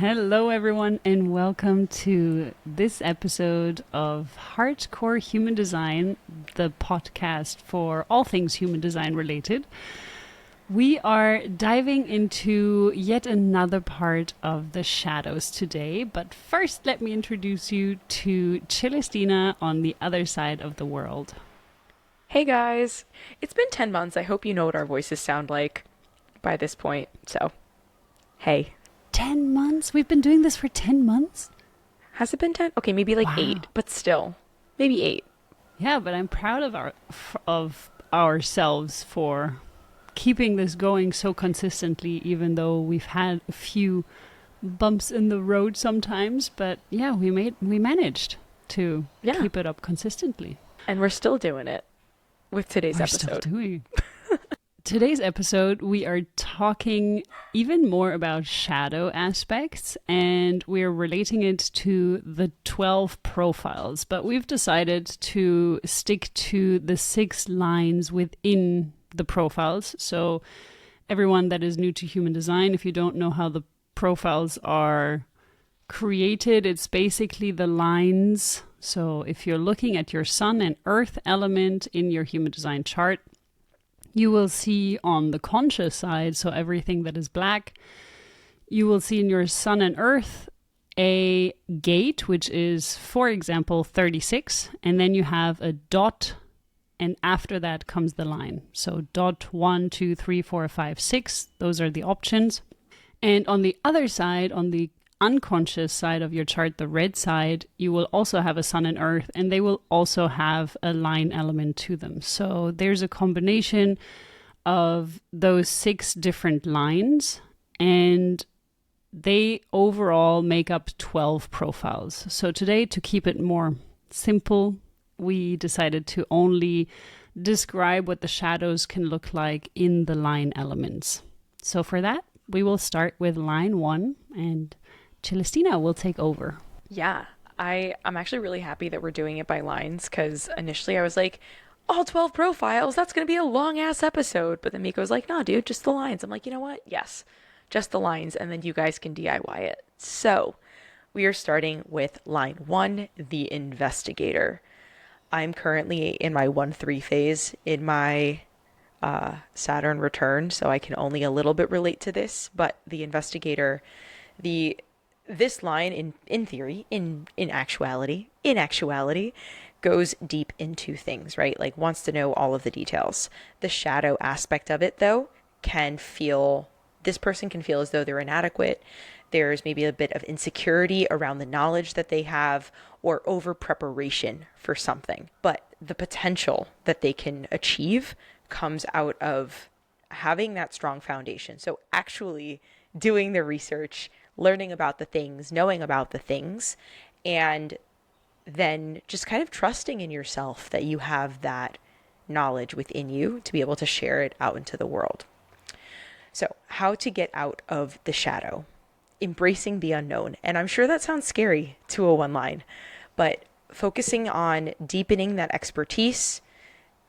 Hello, everyone, and welcome to this episode of Hardcore Human Design, the podcast for all things human design related. We are diving into yet another part of the shadows today, but first let me introduce you to Celestina on the other side of the world. Hey guys, it's been 10 months. I hope you know what our voices sound like by this point. So, hey. 10 months? We've been doing this for 10 months? Has it been 10? Okay, maybe like Wow. 8, but still. Maybe 8. Yeah, but I'm proud of ourselves for keeping this going so consistently, even though we've had a few bumps in the road sometimes. But yeah, we managed to keep it up consistently. And we're still doing it with today's episode. Still doing. Today's episode, we are talking even more about shadow aspects, and we're relating it to the 12 profiles. But we've decided to stick to the 6 lines within the profiles. So everyone that is new to human design, if you don't know how the profiles are created, it's basically the lines. So if you're looking at your sun and earth element in your human design chart, you will see on the conscious side, so everything that is black, you will see in your sun and earth a gate, which is, for example, 36, and then you have a dot, and after that comes the line. So dot 1, 2, 3, 4, 5, 6, those are the options. And on the other side, on the unconscious side of your chart, the red side, you will also have a sun and earth, and they will also have a line element to them. So there's a combination of those 6 different lines, and they overall make up 12 profiles. So today, to keep it more simple, we decided to only describe what the shadows can look like in the line elements. So for that, we will start with line 1, and Celestina will take over. Yeah, I'm actually really happy that we're doing it by lines, because initially I was like, all 12 profiles, that's going to be a long-ass episode. But then Miko was like, no, dude, just the lines. I'm like, you know what? Yes, just the lines, and then you guys can DIY it. So we are starting with line 1, the Investigator. I'm currently in my 1-3 phase in my Saturn return, so I can only a little bit relate to this. But the Investigator, this line in theory, in actuality, goes deep into things, right? Like wants to know all of the details. The shadow aspect of it, though, this person can feel as though they're inadequate. There's maybe a bit of insecurity around the knowledge that they have, or over preparation for something. But the potential that they can achieve comes out of having that strong foundation. So actually doing the research, learning about the things, knowing about the things, and then just kind of trusting in yourself that you have that knowledge within you to be able to share it out into the world. So how to get out of the shadow, embracing the unknown. And I'm sure that sounds scary to a one line, but focusing on deepening that expertise,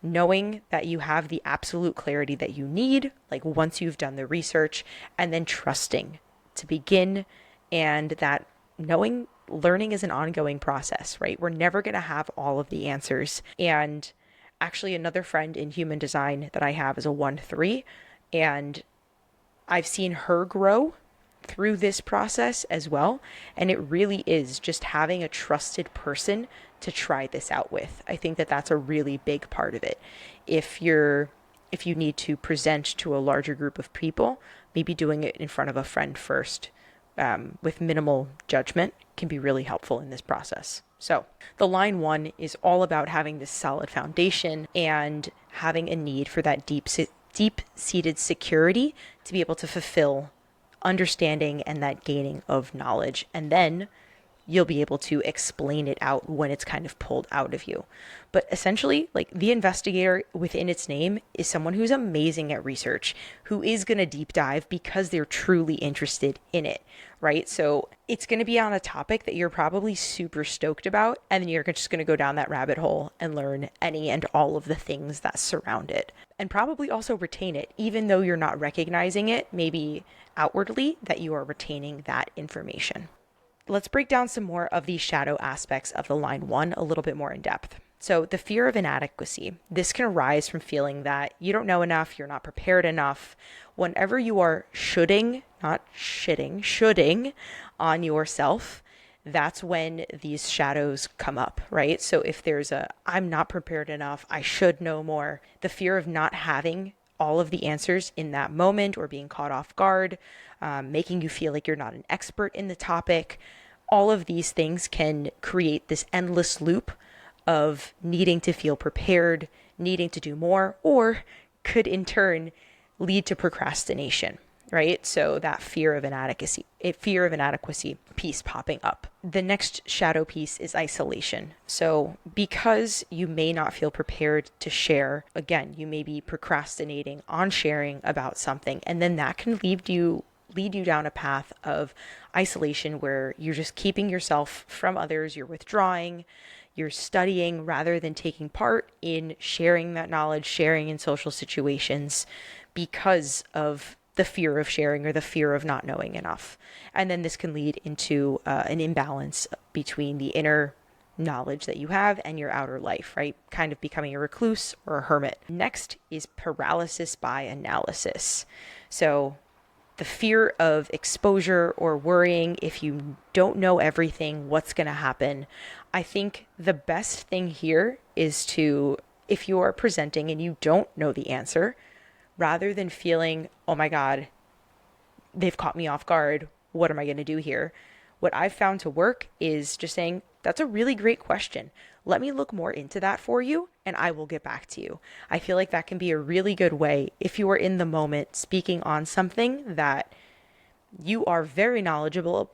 knowing that you have the absolute clarity that you need, like once you've done the research, and then trusting to begin, and that learning is an ongoing process, right? We're never going to have all of the answers. And actually another friend in human design that I have is a 1-3, and I've seen her grow through this process as well. And it really is just having a trusted person to try this out with. I think that that's a really big part of it. If you need to present to a larger group of people, maybe doing it in front of a friend first, with minimal judgment, can be really helpful in this process. So the line 1 is all about having this solid foundation and having a need for that deep-seated security to be able to fulfill understanding and that gaining of knowledge. And then you'll be able to explain it out when it's kind of pulled out of you. But essentially, like, the Investigator within its name is someone who's amazing at research, who is going to deep dive because they're truly interested in it, right? So it's going to be on a topic that you're probably super stoked about, and then you're just going to go down that rabbit hole and learn any and all of the things that surround it. and probably also retain it, even though you're not recognizing it, maybe outwardly, that you are retaining that information. Let's break down some more of these shadow aspects of the line 1 a little bit more in depth. So the fear of inadequacy, this can arise from feeling that you don't know enough, you're not prepared enough. Whenever you are shoulding, not shitting, shoulding on yourself, that's when these shadows come up, right? So if there's I'm not prepared enough, I should know more, the fear of not having all of the answers in that moment or being caught off guard, making you feel like you're not an expert in the topic, all of these things can create this endless loop of needing to feel prepared, needing to do more, or could in turn lead to procrastination, right? So that fear of inadequacy piece popping up. The next shadow piece is isolation. So because you may not feel prepared to share, again, you may be procrastinating on sharing about something, and then that can lead you down a path of isolation where you're just keeping yourself from others, you're withdrawing, you're studying rather than taking part in sharing that knowledge, sharing in social situations because of the fear of sharing or the fear of not knowing enough. And then this can lead into an imbalance between the inner knowledge that you have and your outer life, right? Kind of becoming a recluse or a hermit. Next is paralysis by analysis. So the fear of exposure or worrying if you don't know everything, what's going to happen. I think the best thing here is to, if you are presenting and you don't know the answer, rather than feeling, oh my God, they've caught me off guard, what am I going to do here? What I've found to work is just saying, that's a really great question. Let me look more into that for you and I will get back to you. I feel like that can be a really good way if you are in the moment speaking on something that you are very knowledgeable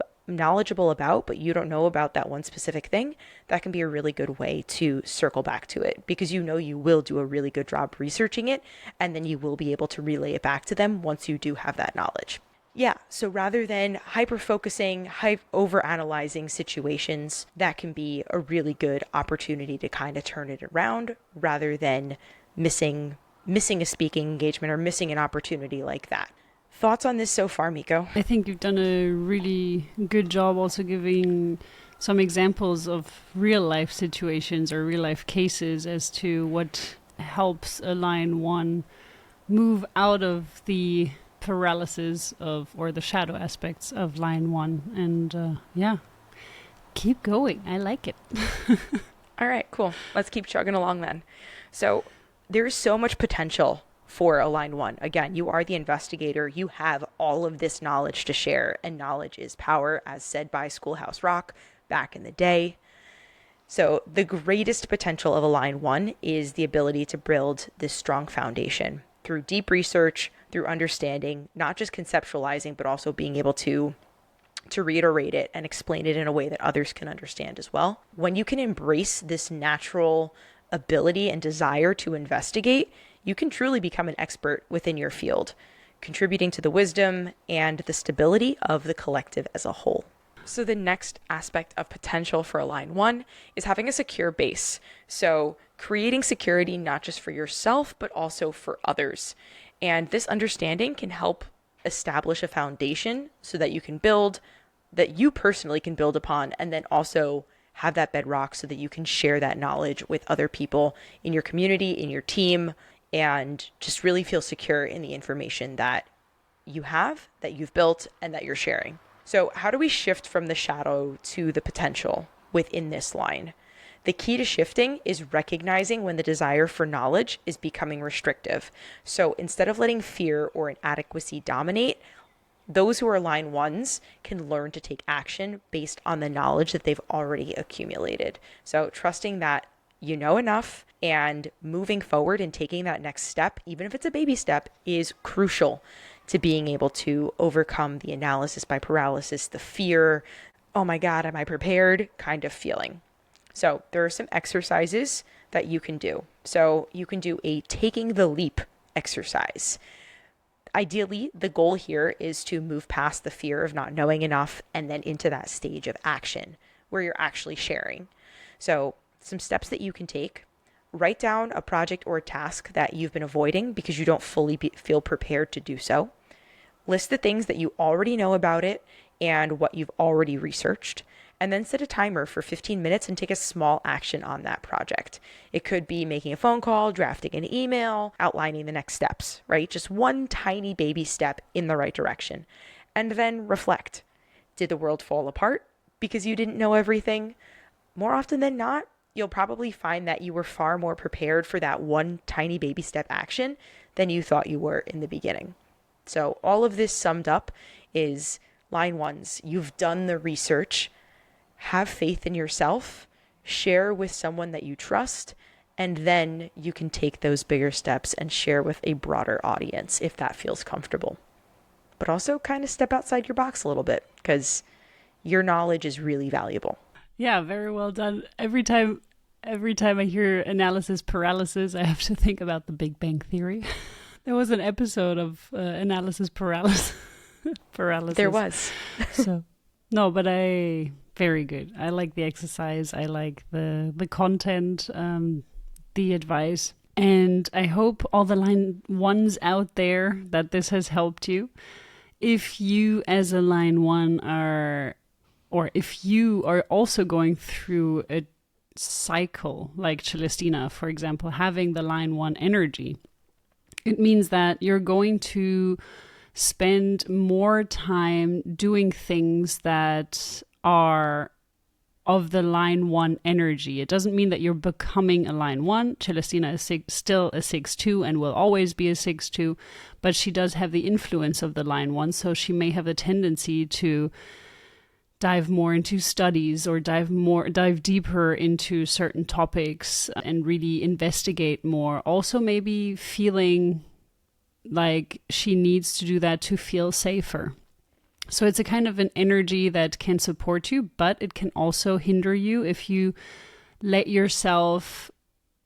about, but you don't know about that one specific thing. That can be a really good way to circle back to it because you know you will do a really good job researching it and then you will be able to relay it back to them once you do have that knowledge. Yeah, so rather than hyper-focusing, over-analyzing situations, that can be a really good opportunity to kind of turn it around rather than missing a speaking engagement or missing an opportunity like that. Thoughts on this so far, Miko? I think you've done a really good job also giving some examples of real-life situations or real-life cases as to what helps a line 1 move out of the paralysis of or the shadow aspects of line 1 and keep going. I like it. All right, cool. Let's keep chugging along then. So there's so much potential for a line 1. Again, you are the investigator. You have all of this knowledge to share, and knowledge is power, as said by Schoolhouse Rock back in the day. So the greatest potential of a line 1 is the ability to build this strong foundation through deep research, through understanding, not just conceptualizing, but also being able to reiterate it and explain it in a way that others can understand as well. When you can embrace this natural ability and desire to investigate, you can truly become an expert within your field, contributing to the wisdom and the stability of the collective as a whole. So the next aspect of potential for a line 1 is having a secure base. So creating security not just for yourself, but also for others. And this understanding can help establish a foundation so that you personally can build upon, and then also have that bedrock so that you can share that knowledge with other people in your community, in your team, and just really feel secure in the information that you have, that you've built, and that you're sharing. So how do we shift from the shadow to the potential within this line? The key to shifting is recognizing when the desire for knowledge is becoming restrictive. So instead of letting fear or inadequacy dominate, those who are line 1s can learn to take action based on the knowledge that they've already accumulated. So trusting that you know enough and moving forward and taking that next step, even if it's a baby step, is crucial to being able to overcome the analysis by paralysis, the fear, oh my God, am I prepared kind of feeling. So there are some exercises that you can do. So you can do a taking the leap exercise. Ideally, the goal here is to move past the fear of not knowing enough and then into that stage of action where you're actually sharing. So some steps that you can take. write down a project or a task that you've been avoiding because you don't fully feel prepared to do so. List the things that you already know about it and what you've already researched, and then set a timer for 15 minutes and take a small action on that project. It could be making a phone call, drafting an email, outlining the next steps, right? Just one tiny baby step in the right direction. And then reflect. Did the world fall apart because you didn't know everything? More often than not, you'll probably find that you were far more prepared for that one tiny baby step action than you thought you were in the beginning. So all of this summed up is line ones. You've done the research. Have faith in yourself. Share with someone that you trust. And then you can take those bigger steps and share with a broader audience if that feels comfortable. But also kind of step outside your box a little bit because your knowledge is really valuable. Yeah, very well done. Every time I hear analysis paralysis, I have to think about the Big Bang Theory. There was an episode of analysis paralysis. There was. So, no, but very good. I like the exercise. I like the content, the advice. And I hope all the line ones out there that this has helped you. If you as a line one or if you are also going through a cycle like Celestina, for example, having the line one energy, it means that you're going to spend more time doing things that are of the line one energy. It doesn't mean that you're becoming a line one. Celestina is still a 6-2 and will always be a 6-2, but she does have the influence of the line one, so she may have a tendency to dive more into studies or dive deeper into certain topics and really investigate more. Also maybe feeling like she needs to do that to feel safer. So it's a kind of an energy that can support you, but it can also hinder you if you let yourself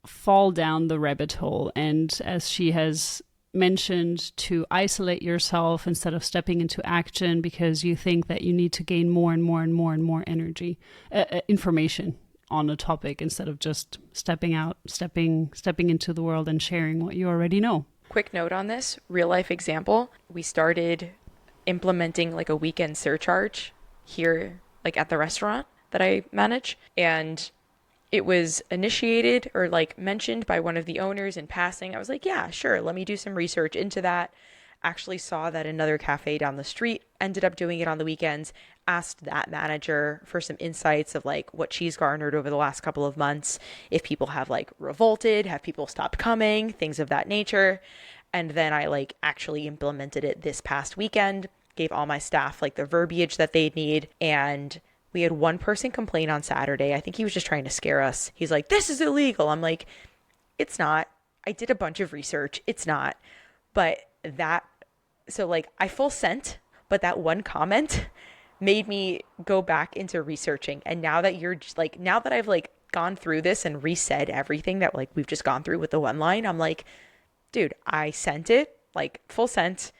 fall down the rabbit hole. And as she has mentioned, to isolate yourself instead of stepping into action because you think that you need to gain more and more and more and more information on a topic instead of just stepping into the world and sharing what you already know. Quick note on this, real life example. We started implementing like a weekend surcharge here, like at the restaurant that I manage. And it was initiated or like mentioned by one of the owners in passing. I was like, yeah, sure. Let me do some research into that. Actually saw that another cafe down the street ended up doing it on the weekends. Asked that manager for some insights of like what she's garnered over the last couple of months. If people have like revolted, have people stopped coming, things of that nature. And then I like actually implemented it this past weekend, gave all my staff like the verbiage that they'd need. And we had one person complain on Saturday. I think he was just trying to scare us. He's like, this is illegal. I'm like, it's not. I did a bunch of research. It's not. But so like I full sent, but that one comment made me go back into researching. And now that now that I've like gone through this and resaid everything that like we've just gone through with the one line, I'm like, dude, I sent it, like full sent.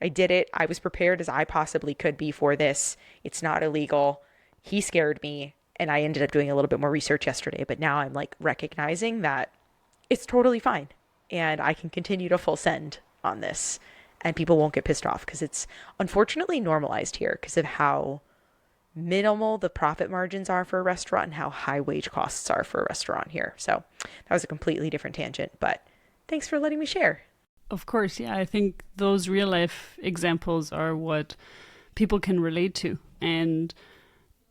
I did it. I was prepared as I possibly could be for this. It's not illegal. He scared me, and I ended up doing a little bit more research yesterday, but now I'm like recognizing that it's totally fine and I can continue to full send on this and people won't get pissed off because it's unfortunately normalized here because of how minimal the profit margins are for a restaurant and how high wage costs are for a restaurant here. So that was a completely different tangent, but thanks for letting me share. Of course, yeah. I think those real life examples are what people can relate to. And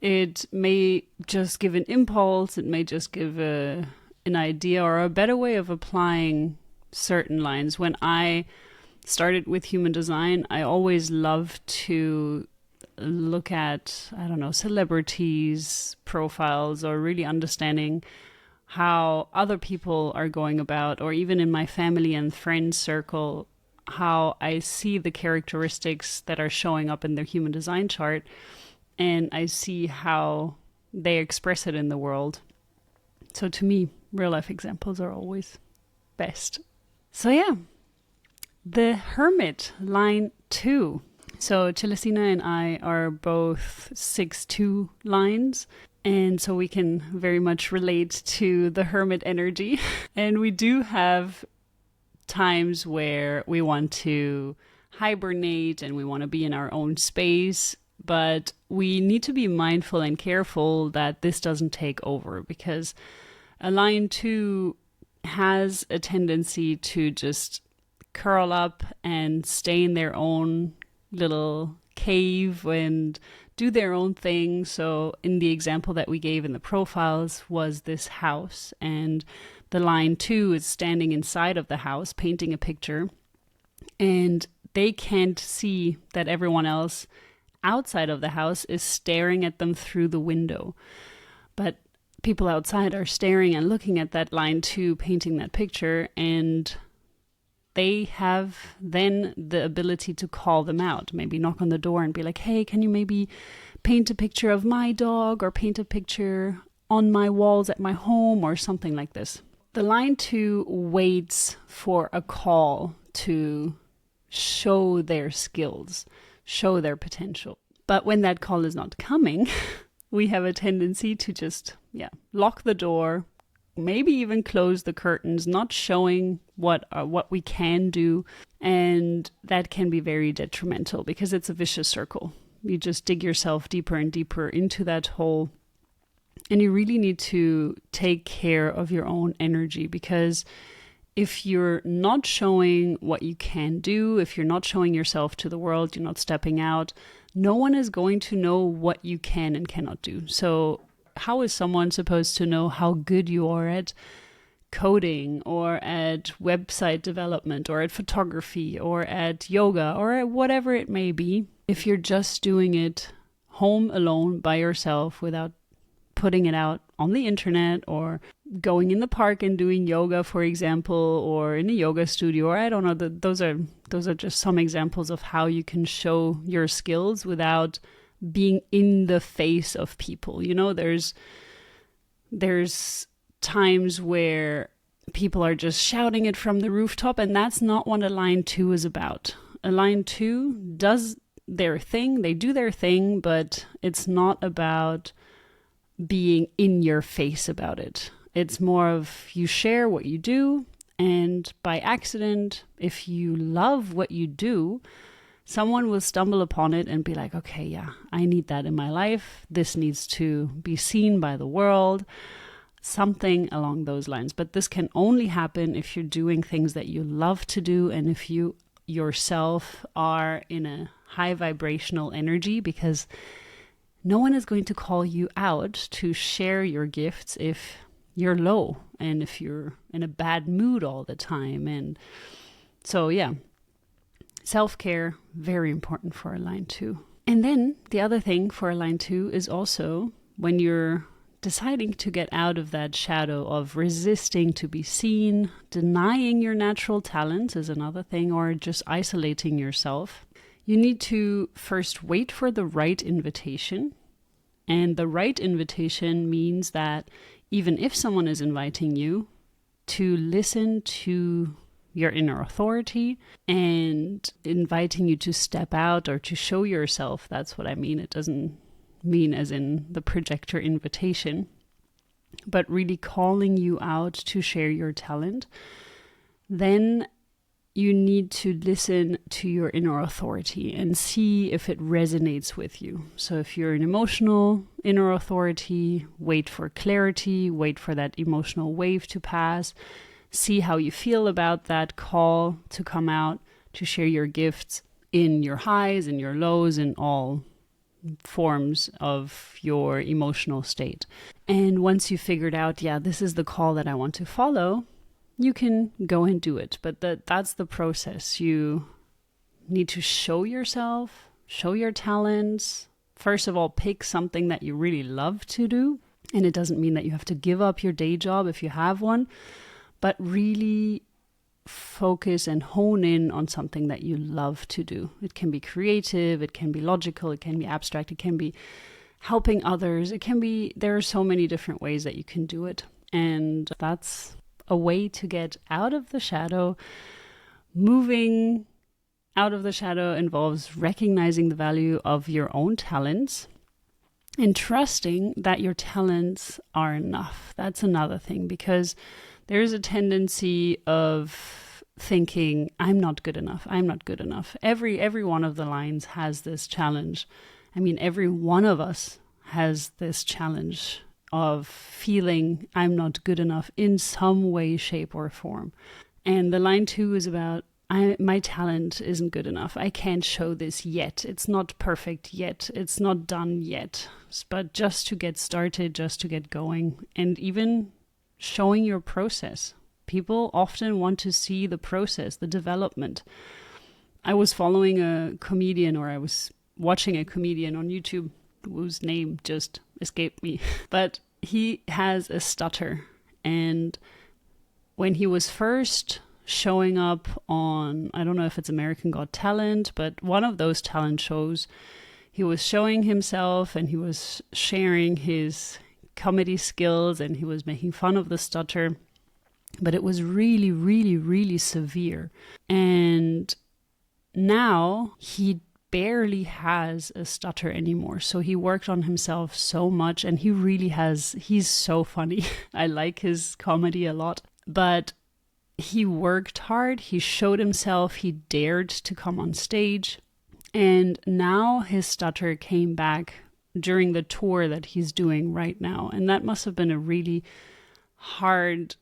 it may just give an impulse, it may just give an idea or a better way of applying certain lines. When I started with human design, I always loved to look at, celebrities' profiles or really understanding how other people are going about, or even in my family and friends circle, how I see the characteristics that are showing up in their human design chart, and I see how they express it in the world. So to me, real life examples are always best. So yeah, the Hermit, line 2. So Celestina and I are both 6-2 lines. And so we can very much relate to the hermit energy. And we do have times where we want to hibernate and we want to be in our own space, but we need to be mindful and careful that this doesn't take over, because a line 2 has a tendency to just curl up and stay in their own little cave and do their own thing. So in the example that we gave in the profiles was this house, and the line 2 is standing inside of the house painting a picture, and they can't see that everyone else outside of the house is staring at them through the window. But people outside are staring and looking at that line 2 painting that picture, and they have then the ability to call them out, maybe knock on the door and be like, hey, can you maybe paint a picture of my dog, or paint a picture on my walls at my home, or something like this. The line 2 waits for a call to show their skills, show their potential. But when that call is not coming, we have a tendency to just, lock the door, maybe even close the curtains, not showing what we can do. And that can be very detrimental, because it's a vicious circle. You just dig yourself deeper and deeper into that hole. And you really need to take care of your own energy, because if you're not showing what you can do, if you're not showing yourself to the world, you're not stepping out, no one is going to know what you can and cannot do. So how is someone supposed to know how good you are at coding, or at website development, or at photography, or at yoga, or at whatever it may be, if you're just doing it home alone by yourself without putting it out on the internet, or going in the park and doing yoga, for example, or in a yoga studio, or I don't know, those are just some examples of how you can show your skills without being in the face of people. You know, there's times where people are just shouting it from the rooftop, and that's not what a line 2 is about. A line 2 does their thing, they do their thing, but it's not about being in your face about it. It's more of you share what you do, and by accident, if you love what you do, someone will stumble upon it and be like, okay, yeah, I need that in my life. This needs to be seen by the world. Something along those lines. But this can only happen if you're doing things that you love to do, and if you yourself are in a high vibrational energy, because no one is going to call you out to share your gifts if you're low and if you're in a bad mood all the time. And so, self-care, very important for a line 2. And then the other thing for a line 2 is also when you're deciding to get out of that shadow of resisting to be seen, denying your natural talents is another thing, or just isolating yourself. You need to first wait for the right invitation. And the right invitation means that even if someone is inviting you, to listen to your inner authority and inviting you to step out or to show yourself. That's what I mean. It doesn't mean as in the projector invitation, but really calling you out to share your talent. Then you need to listen to your inner authority and see if it resonates with you. So if you're an emotional inner authority, wait for clarity, wait for that emotional wave to pass, see how you feel about that call to come out, to share your gifts in your highs and your lows, in all forms of your emotional state. And once you figured out, this is the call that I want to follow, you can go and do it. But that's the process. You need to show yourself, show your talents. First of all, pick something that you really love to do. And it doesn't mean that you have to give up your day job if you have one, but really focus and hone in on something that you love to do. It can be creative, it can be logical, it can be abstract, it can be helping others, there are so many different ways that you can do it. And that's a way to get out of the shadow. Moving out of the shadow involves recognizing the value of your own talents And trusting that your talents are enough. That's another thing, because there's a tendency of thinking, I'm not good enough. I'm not good enough. Every one of the lines has this challenge. I mean, every one of us has this challenge of feeling I'm not good enough in some way, shape, or form. And the line 2 is about, my talent isn't good enough. I can't show this yet. It's not perfect yet. It's not done yet. But just to get started, just to get going, and even showing your process. People often want to see the process, the development. I was following a comedian, or I was watching a comedian on YouTube whose name just escaped me. But he has a stutter. And when he was first showing up on, I don't know if it's American Got Talent, but one of those talent shows, he was showing himself and he was sharing his comedy skills and he was making fun of the stutter. But it was really, really, really severe. And now he barely has a stutter anymore. So he worked on himself so much, and he really has, he's so funny. I like his comedy a lot. But he worked hard, he showed himself, he dared to come on stage. And now his stutter came back during the tour that he's doing right now. And that must have been a really hard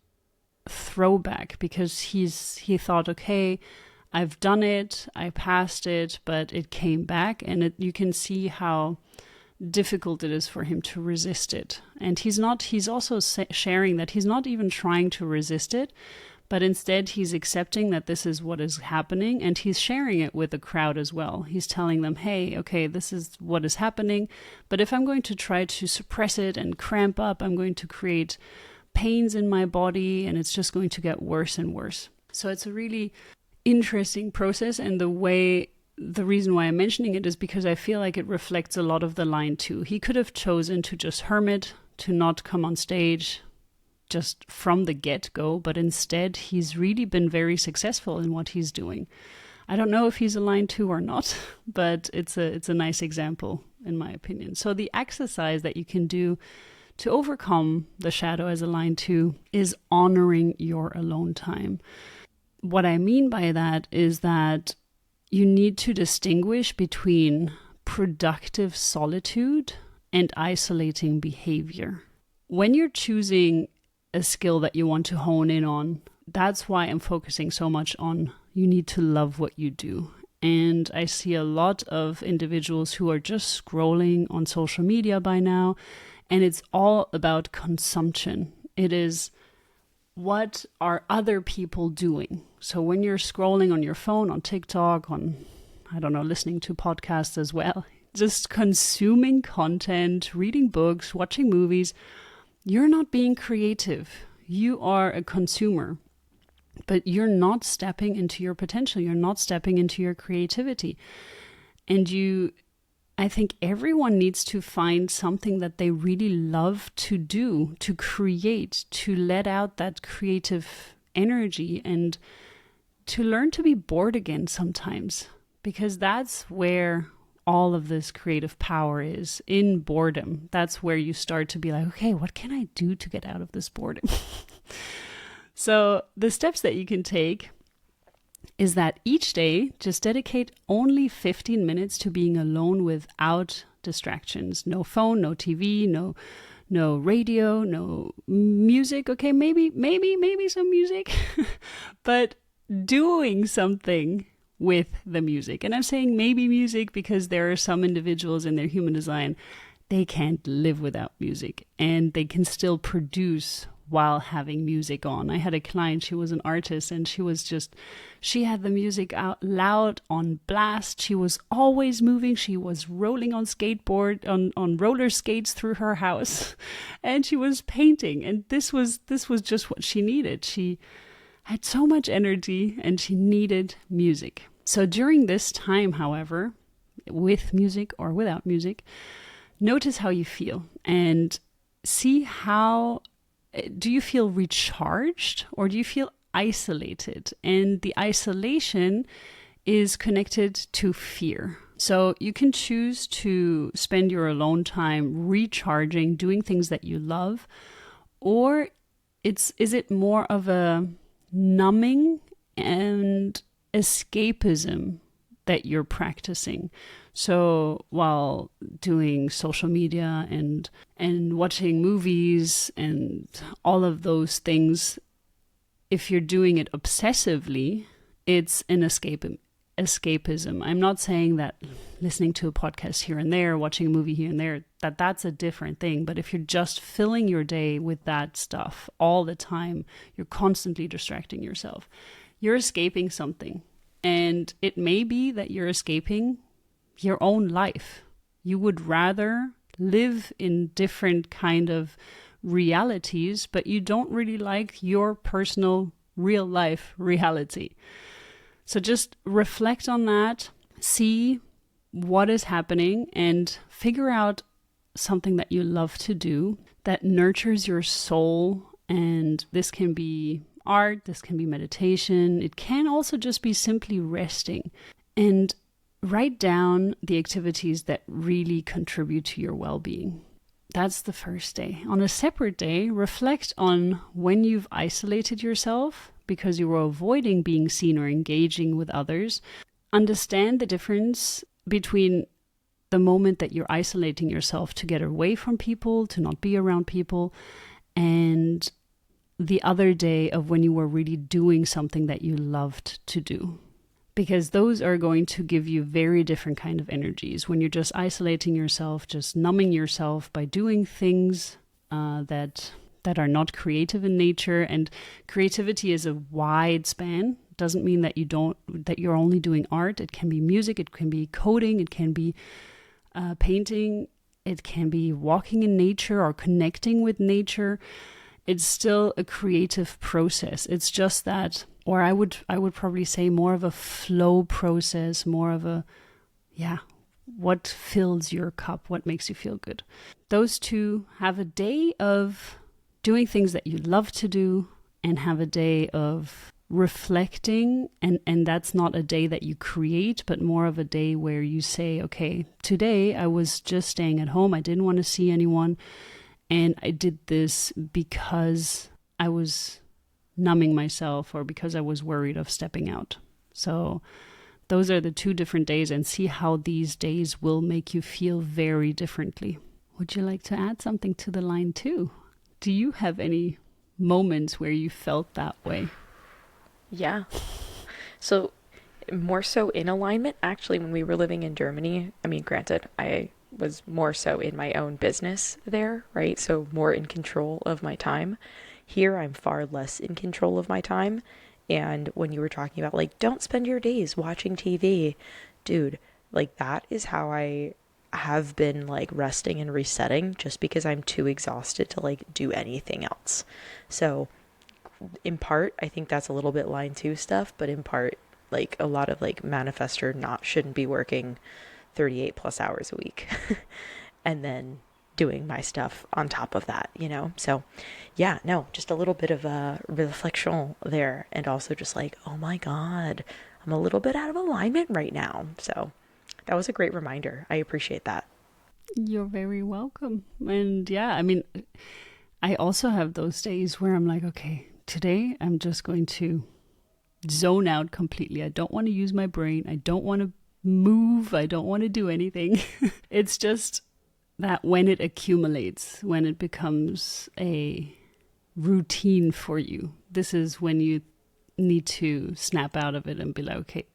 throwback, because he thought, okay, I've done it, I passed it, but it came back. And you can see how difficult it is for him to resist it. And he's also sharing that he's not even trying to resist it, but instead he's accepting that this is what is happening, and he's sharing it with the crowd as well. He's telling them, hey, okay, this is what is happening, but if I'm going to try to suppress it and cramp up, I'm going to create pains in my body, and it's just going to get worse and worse. So it's a really interesting process, and the reason why I'm mentioning it is because I feel like it reflects a lot of the line 2. He could have chosen to just hermit, to not come on stage just from the get-go, but instead he's really been very successful in what he's doing. I don't know if he's a line 2 or not, but it's a nice example in my opinion. So the exercise that you can do to overcome the shadow as a line 2 is honoring your alone time. What I mean by that is that you need to distinguish between productive solitude and isolating behavior. When you're choosing a skill that you want to hone in on, that's why I'm focusing so much on you need to love what you do. And I see a lot of individuals who are just scrolling on social media by now, and it's all about consumption. It is, what are other people doing? So when you're scrolling on your phone, on TikTok, on, I don't know, listening to podcasts as well, just consuming content, reading books, watching movies, you're not being creative. You are a consumer, but you're not stepping into your potential. You're not stepping into your creativity. And I think everyone needs to find something that they really love to do, to create, to let out that creative energy, and to learn to be bored again sometimes, because that's where all of this creative power is, in boredom. That's where you start to be like, okay, what can I do to get out of this boredom? So the steps that you can take is that each day, just dedicate only 15 minutes to being alone without distractions. No phone, no TV, no radio, no music. Okay, maybe some music, but doing something with the music. And I'm saying maybe music because there are some individuals in their human design, they can't live without music, and they can still produce while having music on. I had a client, she was an artist, and she had the music out loud on blast. She was always moving. She was rolling on on roller skates through her house, and she was painting. And this was just what she needed. She had so much energy and she needed music. So during this time, however, with music or without music, notice how you feel and see how, do you feel recharged or do you feel isolated? And the isolation is connected to fear. So you can choose to spend your alone time recharging, doing things that you love, or is it more of a numbing and escapism that you're practicing? So while doing social media and watching movies and all of those things, if you're doing it obsessively, it's an escapism. I'm not saying that listening to a podcast here and there, watching a movie here and there, that's a different thing. But if you're just filling your day with that stuff all the time, you're constantly distracting yourself. You're escaping something. And it may be that you're escaping your own life. You would rather live in different kind of realities, but you don't really like your personal real life reality. So just reflect on that, see what is happening, and figure out something that you love to do that nurtures your soul. And this can be art, this can be meditation. It can also just be simply resting. And write down the activities that really contribute to your well-being. That's the first day. On a separate day, reflect on when you've isolated yourself because you were avoiding being seen or engaging with others. Understand the difference between the moment that you're isolating yourself to get away from people, to not be around people, and the other day of when you were really doing something that you loved to do. Because those are going to give you very different kind of energies. When you're just isolating yourself, just numbing yourself by doing things that are not creative in nature. And creativity is a wide span. Doesn't mean that you're only doing art. It can be music, it can be coding, it can be painting, it can be walking in nature or connecting with nature. It's still a creative process. It's just that, or I would probably say more of a flow process, more of a, what fills your cup, what makes you feel good. Those two, have a day of doing things that you love to do and have a day of reflecting. And that's not a day that you create, but more of a day where you say, okay, today I was just staying at home. I didn't want to see anyone. And I did this because I was numbing myself or because I was worried of stepping out. So those are the two different days, and see how these days will make you feel very differently. Would you like to add something to the line too? Do you have any moments where you felt that way? Yeah. So more so in alignment, actually, when we were living in Germany, I mean, granted, I was more so in my own business there, right? So more in control of my time. Here, I'm far less in control of my time. And when you were talking about like, don't spend your days watching TV, dude, like that is how I have been like resting and resetting, just because I'm too exhausted to like do anything else. So in part, I think that's a little bit line 2 stuff, but in part, like a lot of like manifestor shouldn't be working 38 plus hours a week and then doing my stuff on top of that, So yeah, no, just a little bit of a reflection there. And also just like, oh my God, I'm a little bit out of alignment right now. So that was a great reminder. I appreciate that. You're very welcome. And yeah, I mean, I also have those days where I'm like, okay, today I'm just going to zone out completely. I don't want to use my brain. I don't want to move. I don't want to do anything. It's just that when it accumulates, when it becomes a routine for you, this is when you need to snap out of it and be like, okay,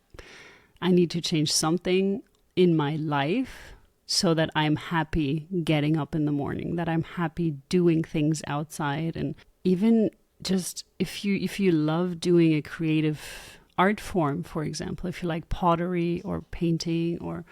I need to change something in my life so that I'm happy getting up in the morning, that I'm happy doing things outside. And even just if you love doing a creative art form, for example, if you like pottery or painting or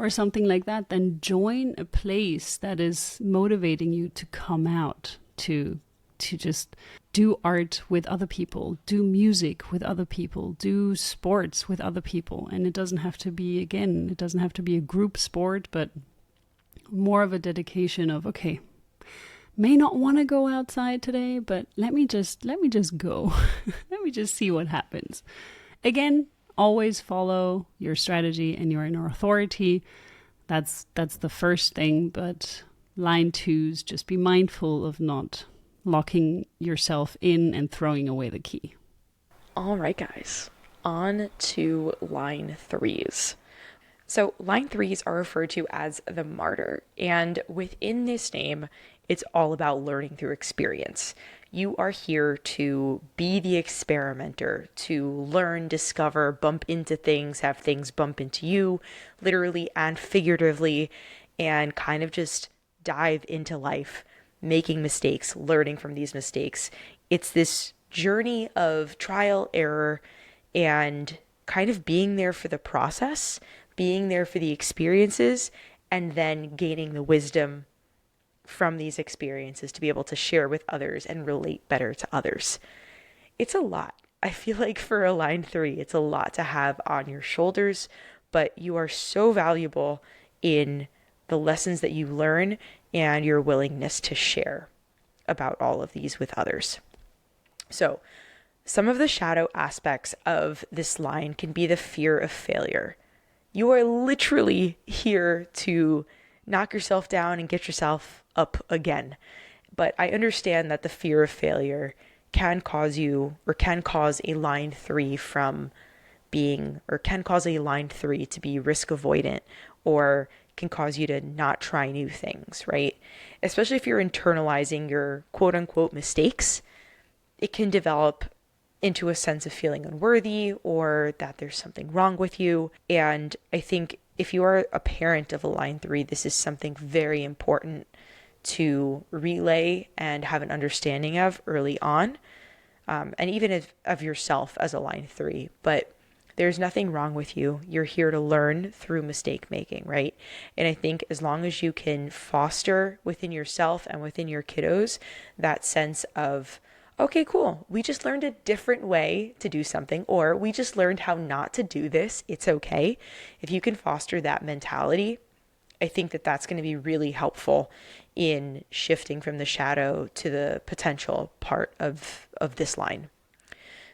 something like that, then join a place that is motivating you to come out, to just do art with other people, do music with other people, do sports with other people. And it doesn't have to be a group sport, but more of a dedication of, okay, may not want to go outside today, but let me just go. Let me just see what happens. Again, always follow your strategy and your inner authority. That's the first thing. But line 2's just be mindful of not locking yourself in and throwing away the key. All right, guys, on to line 3's. So line 3's are referred to as the Martyr, and within this name, it's all about learning through experience. You are here to be the experimenter, to learn, discover, bump into things, have things bump into you, literally and figuratively, and kind of just dive into life, making mistakes, learning from these mistakes. It's this journey of trial, error, and kind of being there for the process, being there for the experiences, and then gaining the wisdom from these experiences to be able to share with others and relate better to others. It's a lot. I feel like for a line 3, it's a lot to have on your shoulders, but you are so valuable in the lessons that you learn and your willingness to share about all of these with others. So, some of the shadow aspects of this line can be the fear of failure. You are literally here to knock yourself down and get yourself up again. But I understand that the fear of failure can cause you, or can cause a line 3 from being, or can cause a line 3 to be risk avoidant, or can cause you to not try new things, right? Especially if you're internalizing your quote unquote mistakes, it can develop into a sense of feeling unworthy or that there's something wrong with you. And I think if you are a parent of a line 3, this is something very important to relay and have an understanding of early on, and even of yourself as a line 3. But there's nothing wrong with you. You're here to learn through mistake making, right? And I think as long as you can foster within yourself and within your kiddos that sense of, okay, cool, we just learned a different way to do something, or we just learned how not to do this, it's okay. If you can foster that mentality, I think that that's going to be really helpful in shifting from the shadow to the potential part of this line.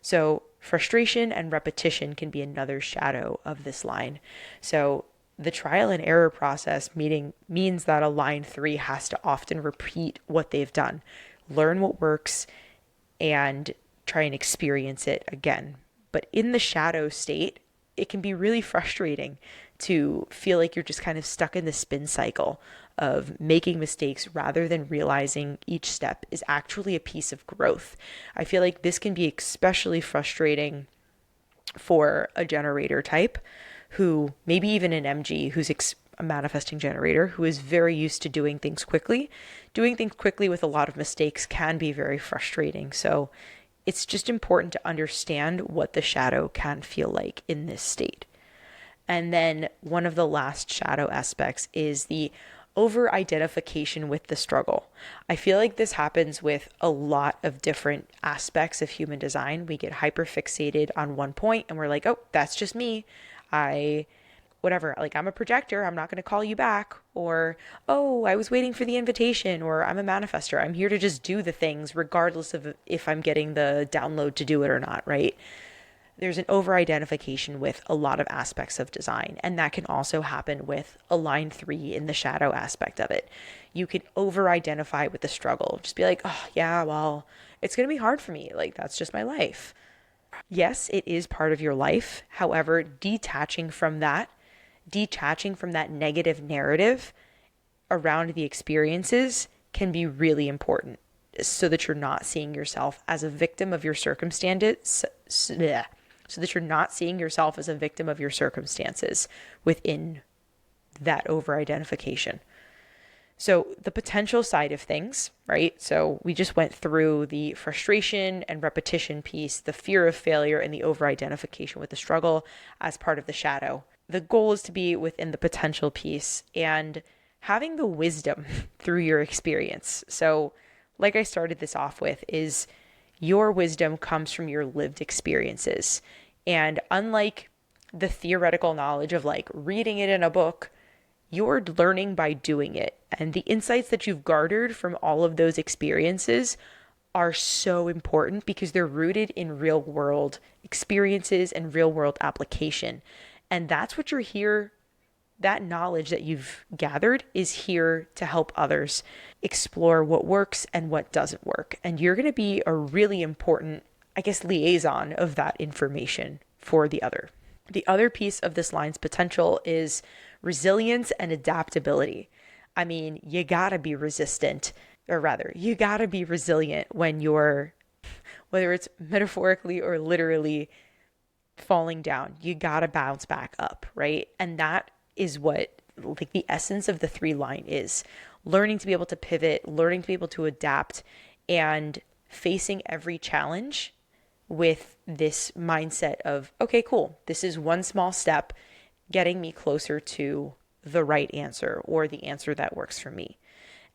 So frustration and repetition can be another shadow of this line. So the trial and error process means that a line 3 has to often repeat what they've done, learn what works, and try and experience it again. But in the shadow state, it can be really frustrating to feel like you're just kind of stuck in the spin cycle of making mistakes rather than realizing each step is actually a piece of growth. I feel like this can be especially frustrating for a generator type who, maybe even an MG who's a manifesting generator who is very used to doing things quickly. Doing things quickly with a lot of mistakes can be very frustrating. So it's just important to understand what the shadow can feel like in this state. And then one of the last shadow aspects is the over-identification with the struggle. I feel like this happens with a lot of different aspects of human design. We get hyper-fixated on one point and we're like, oh, that's just me. Whatever, like I'm a projector, I'm not going to call you back. Or, oh, I was waiting for the invitation. Or I'm a manifester, I'm here to just do the things regardless of if I'm getting the download to do it or not, right? There's an over-identification with a lot of aspects of design, and that can also happen with a line 3 in the shadow aspect of it. You can over-identify with the struggle. Just be like, oh, yeah, well, it's going to be hard for me. Like, that's just my life. Yes, it is part of your life. However, detaching from that negative narrative around the experiences can be really important so that you're not seeing yourself as a victim of your circumstances. So that you're not seeing yourself as a victim of your circumstances within that over-identification. So the potential side of things, right? So we just went through the frustration and repetition piece, the fear of failure, and the over-identification with the struggle as part of the shadow. The goal is to be within the potential piece and having the wisdom through your experience. So like I started this off with, is your wisdom comes from your lived experiences. And unlike the theoretical knowledge of like reading it in a book, you're learning by doing it. And the insights that you've garnered from all of those experiences are so important because they're rooted in real world experiences and real world application. And that's what you're here, that knowledge that you've gathered is here to help others explore what works and what doesn't work. And you're going to be a really important, I guess, liaison of that information for the other. The other piece of this line's potential is resilience and adaptability. I mean, you gotta be resistant, or rather, you gotta be resilient when you're, whether it's metaphorically or literally falling down, you gotta bounce back up, right? And that is what like the essence of the 3 line is. Learning to be able to pivot, learning to be able to adapt, and facing every challenge with this mindset of, okay, cool, this is one small step getting me closer to the right answer or the answer that works for me.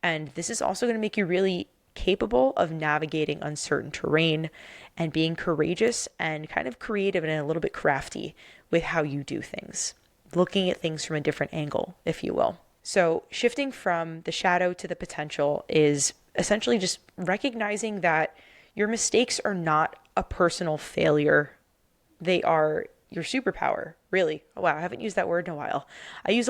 And this is also going to make you really capable of navigating uncertain terrain and being courageous and kind of creative and a little bit crafty with how you do things, looking at things from a different angle, if you will. So shifting from the shadow to the potential is essentially just recognizing that your mistakes are not a personal failure. They are your superpower, really. Oh, wow, I haven't used that word in a while. I used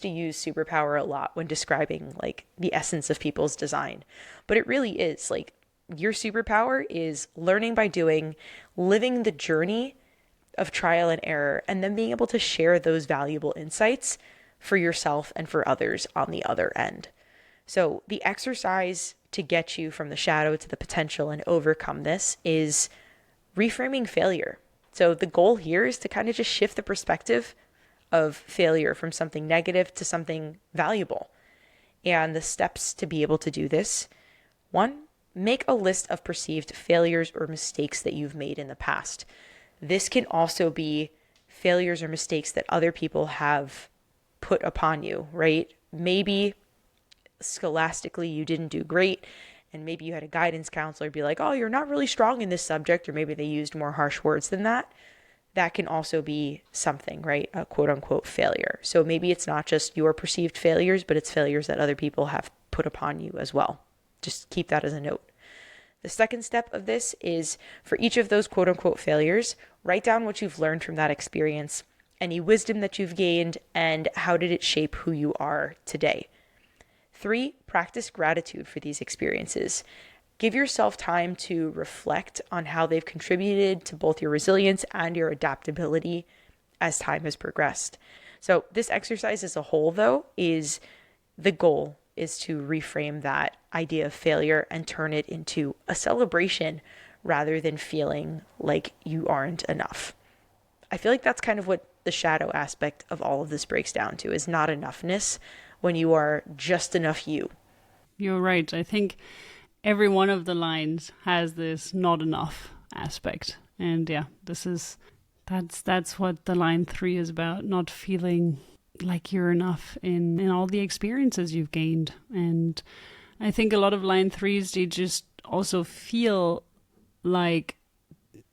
to use superpower a lot when describing like the essence of people's design. But it really is like your superpower is learning by doing, living the journey of trial and error, and then being able to share those valuable insights for yourself and for others on the other end. So the exercise to get you from the shadow to the potential and overcome this is reframing failure. So the goal here is to kind of just shift the perspective of failure from something negative to something valuable. And the steps to be able to do this: 1, make a list of perceived failures or mistakes that you've made in the past. This can also be failures or mistakes that other people have put upon you, right? Maybe scholastically you didn't do great, and maybe you had a guidance counselor be like, oh, you're not really strong in this subject, or maybe they used more harsh words than that. That can also be something, right? A quote unquote failure. So maybe it's not just your perceived failures, but it's failures that other people have put upon you as well. Just keep that as a note. The second step of this is for each of those quote unquote failures, write down what you've learned from that experience, any wisdom that you've gained, and how did it shape who you are today. 3, practice gratitude for these experiences. Give yourself time to reflect on how they've contributed to both your resilience and your adaptability as time has progressed. So this exercise as a whole, though, is the goal is to reframe that idea of failure and turn it into a celebration rather than feeling like you aren't enough. I feel like that's kind of what the shadow aspect of all of this breaks down to, is not enoughness when you are just enough you. You're right. I think every one of the lines has this not enough aspect. And yeah, that's what the line 3 is about, not feeling like you're enough in all the experiences you've gained. And I think a lot of line 3s, they just also feel like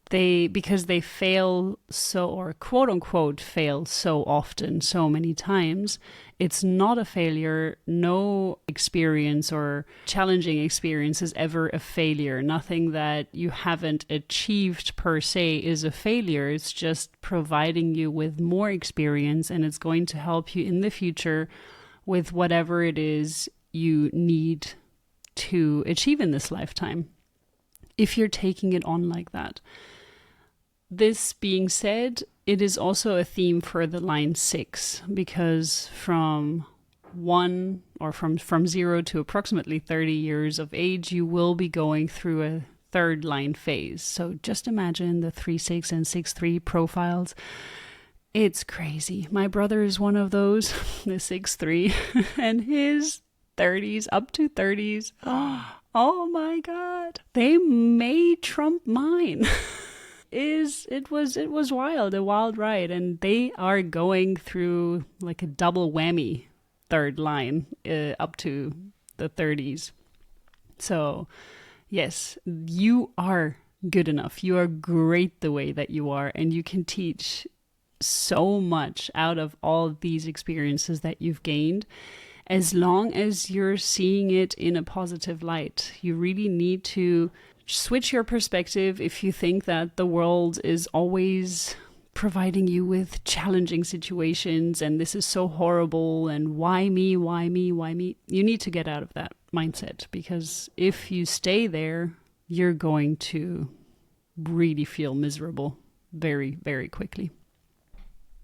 because they fail so, or quote unquote fail so often, so many times, it's not a failure. No experience or challenging experience is ever a failure. Nothing that you haven't achieved per se is a failure. It's just providing you with more experience, and it's going to help you in the future with whatever it is you need to achieve in this lifetime, if you're taking it on like that. This being said, it is also a theme for the line 6, because from 0 to approximately 30 years of age, you will be going through a third line phase. So just imagine the 3-6 and 6-3 profiles. It's crazy. My brother is one of those, the 6-3, and his 30s, up to 30s. Oh my God. They may trump mine. It was wild, a wild ride, and they are going through like a double whammy third line up to the 30s. So yes, you are good enough. You are great the way that you are, and you can teach so much out of all these experiences that you've gained. as long as you're seeing it in a positive light. You really need to switch your perspective if you think that the world is always providing you with challenging situations and this is so horrible and why me, why me, why me. You need to get out of that mindset, because if you stay there, you're going to really feel miserable very, very quickly.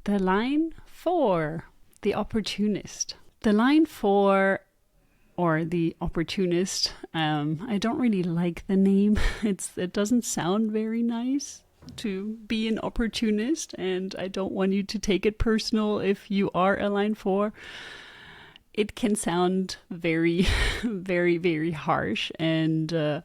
The line 4, the opportunist. The line 4, or the opportunist, I don't really like the name. It doesn't sound very nice to be an opportunist, and I don't want you to take it personal if you are a line 4. It can sound very, very, very harsh, and the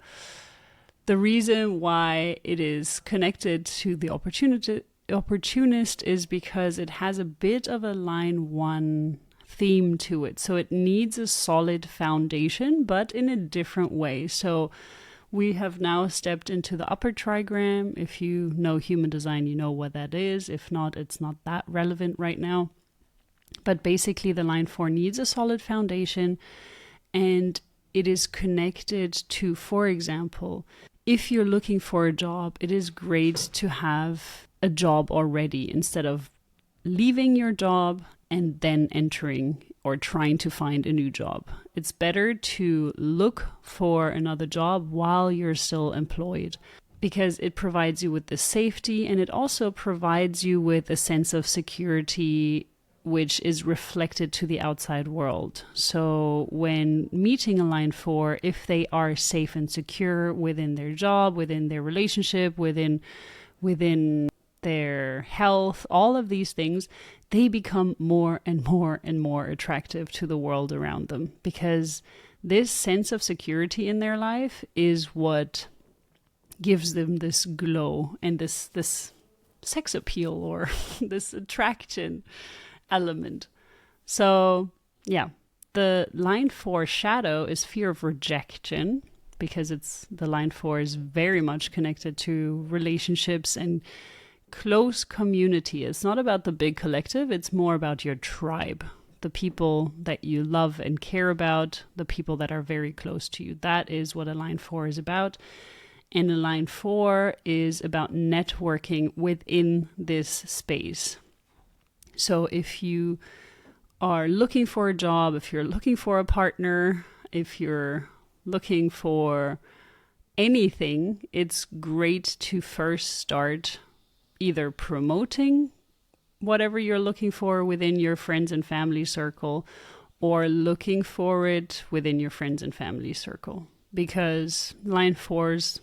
reason why it is connected to the opportunist is because it has a bit of a line 1 theme to it. So it needs a solid foundation, but in a different way. So we have now stepped into the upper trigram. If you know human design, you know what that is. If not, it's not that relevant right now. But basically, the line 4 needs a solid foundation, and it is connected to, for example, if you're looking for a job, it is great to have a job already instead of leaving your job and then entering or trying to find a new job. It's better to look for another job while you're still employed, because it provides you with the safety, and it also provides you with a sense of security which is reflected to the outside world. So when meeting a line 4, if they are safe and secure within their job, within their relationship, within their health, all of these things, they become more and more and more attractive to the world around them, because this sense of security in their life is what gives them this glow and this sex appeal or this attraction element. So yeah, the line 4 shadow is fear of rejection, because the line 4 is very much connected to relationships and close community. It's not about the big collective, it's more about your tribe, the people that you love and care about, the people that are very close to you. That is what a line 4 is about. And a line 4 is about networking within this space. So if you are looking for a job, if you're looking for a partner, if you're looking for anything, it's great to first start either promoting whatever you're looking for within your friends and family circle, or looking for it within your friends and family circle, because line 4s,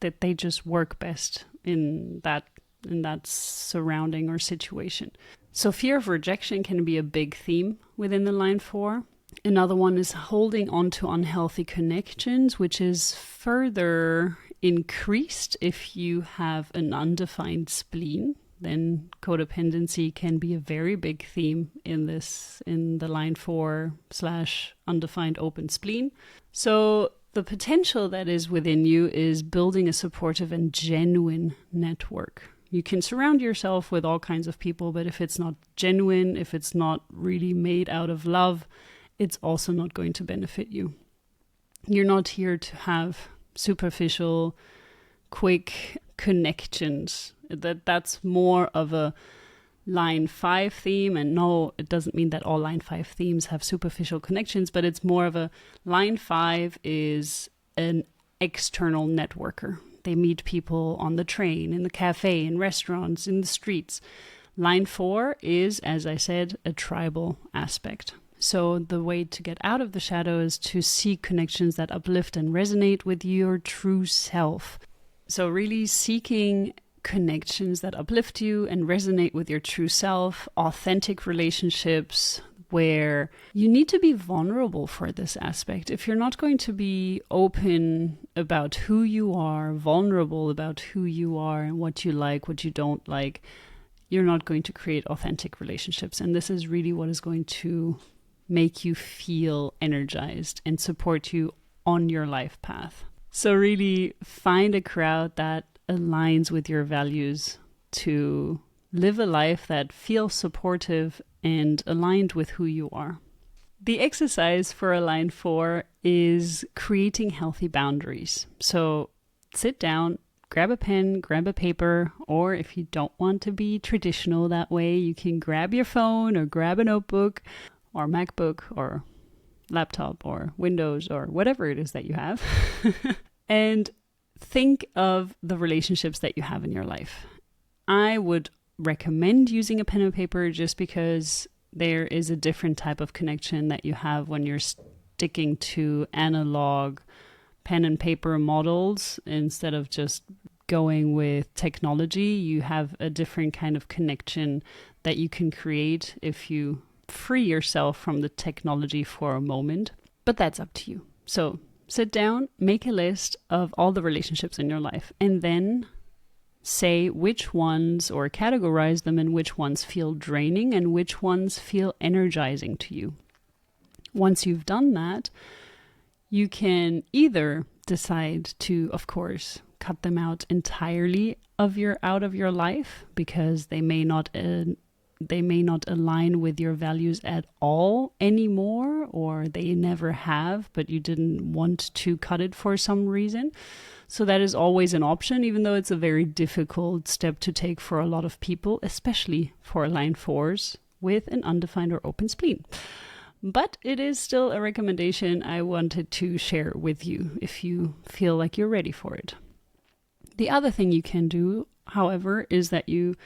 that they just work best in that surrounding or situation. So fear of rejection can be a big theme within the line 4. Another one is holding on to unhealthy connections, which is further increased if you have an undefined spleen. Then codependency can be a very big theme in the line 4/undefined open spleen. So the potential that is within you is building a supportive and genuine network. You can surround yourself with all kinds of people, but if it's not genuine, if it's not really made out of love, it's also not going to benefit you. You're not here to have superficial, quick connections. That's more of a line 5 theme. And no, it doesn't mean that all line 5 themes have superficial connections, but it's more of a line 5 is an external networker. They meet people on the train, in the cafe, in restaurants, in the streets. Line 4 is, as I said, a tribal aspect. So the way to get out of the shadow is to seek connections that uplift and resonate with your true self. So really seeking connections that uplift you and resonate with your true self, authentic relationships, where you need to be vulnerable for this aspect. If you're not going to be open about who you are, vulnerable about who you are and what you like, what you don't like, you're not going to create authentic relationships. And this is really what is going to make you feel energized and support you on your life path. So really find a crowd that aligns with your values to live a life that feels supportive and aligned with who you are. The exercise for a line 4 is creating healthy boundaries. So sit down, grab a pen, grab a paper, or if you don't want to be traditional that way, you can grab your phone or grab a notebook or MacBook or laptop or Windows or whatever it is that you have. And think of the relationships that you have in your life. I would recommend using a pen and paper just because there is a different type of connection that you have when you're sticking to analog pen and paper models instead of just going with technology. You have a different kind of connection that you can create if you free yourself from the technology for a moment. But that's up to you. So sit down, make a list of all the relationships in your life, and then say which ones, or categorize them in which ones feel draining and which ones feel energizing to you. Once you've done that, you can either decide to, of course, cut them out entirely out of your life because they may not align with your values at all anymore, or they never have, but you didn't want to cut it for some reason. So that is always an option, even though it's a very difficult step to take for a lot of people, especially for line 4s with an undefined or open spleen. But it is still a recommendation I wanted to share with you if you feel like you're ready for it. The other thing you can do, however, is that you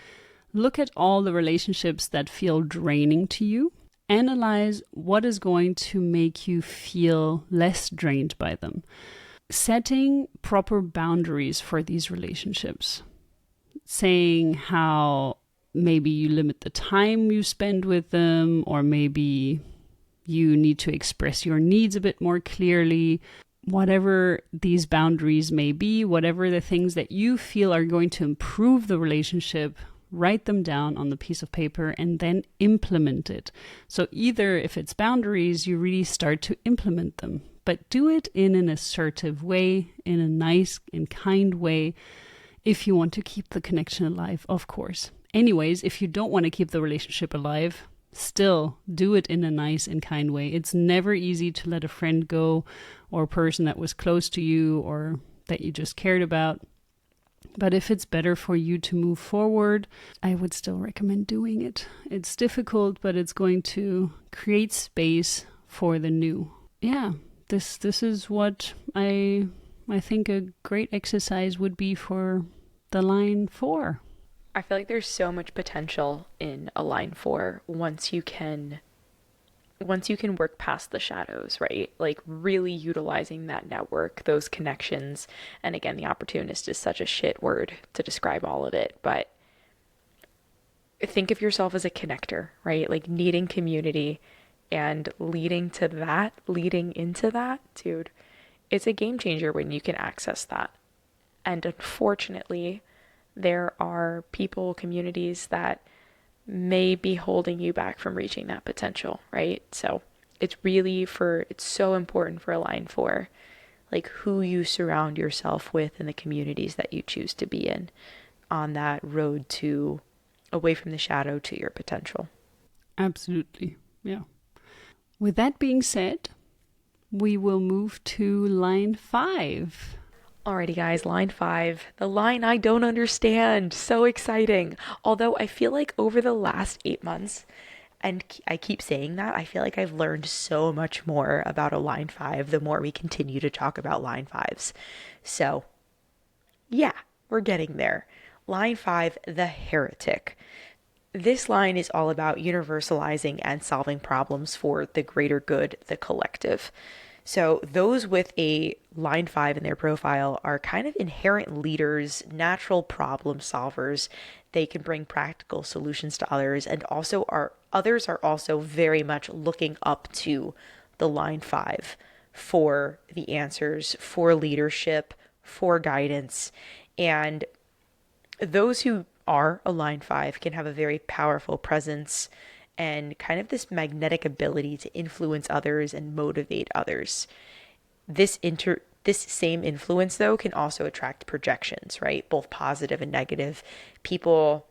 look at all the relationships that feel draining to you. Analyze what is going to make you feel less drained by them. Setting proper boundaries for these relationships. Saying how maybe you limit the time you spend with them, or maybe you need to express your needs a bit more clearly. Whatever these boundaries may be, whatever the things that you feel are going to improve the relationship, write them down on the piece of paper and then implement it. So either if it's boundaries, you really start to implement them, but do it in an assertive way, in a nice and kind way, if you want to keep the connection alive, of course. Anyways, if you don't want to keep the relationship alive, still do it in a nice and kind way. It's never easy to let a friend go, or a person that was close to you or that you just cared about. But if it's better for you to move forward, I would still recommend doing it. It's difficult, but it's going to create space for the new. Yeah, this is what I think a great exercise would be for the line 4. I feel like there's so much potential in a line 4 once you can work past the shadows, right? Like really utilizing that network, those connections. And again, the opportunist is such a shit word to describe all of it, but think of yourself as a connector, right? Like needing community and leading into that, dude, it's a game changer when you can access that. And unfortunately, there are people, communities that may be holding you back from reaching that potential, right? So it's so important for a line 4, like who you surround yourself with and the communities that you choose to be in on that road to away from the shadow to your potential. Absolutely. Yeah. With that being said, we will move to line 5. Alrighty guys, line 5, the line I don't understand. So exciting. Although I feel like over the last 8 months, and I keep saying that, I feel like I've learned so much more about a line 5 the more we continue to talk about line 5s. So yeah, we're getting there. Line 5, the Heretic. This line is all about universalizing and solving problems for the greater good, the collective. So those with a line 5 in their profile are kind of inherent leaders, natural problem solvers. They can bring practical solutions to others, and others are also very much looking up to the line 5 for the answers, for leadership, for guidance. And those who are a line 5 can have a very powerful presence and kind of this magnetic ability to influence others and motivate others. This same influence, though, can also attract projections, right? Both positive and negative. People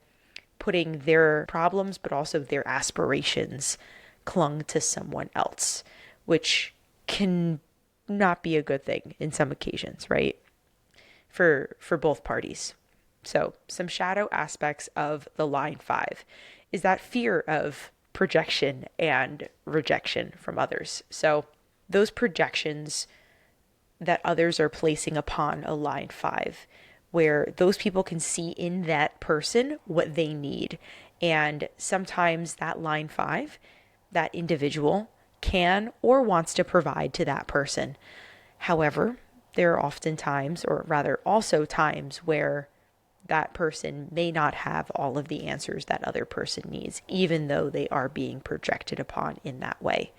putting their problems, but also their aspirations clung to someone else, which can not be a good thing in some occasions, right? For both parties. So some shadow aspects of the line 5 is that fear of projection and rejection from others. So those projections that others are placing upon a line 5, where those people can see in that person what they need. And sometimes that line 5, that individual, can or wants to provide to that person. However, there are often times, or rather also times, where that person may not have all of the answers that other person needs, even though they are being projected upon in that way.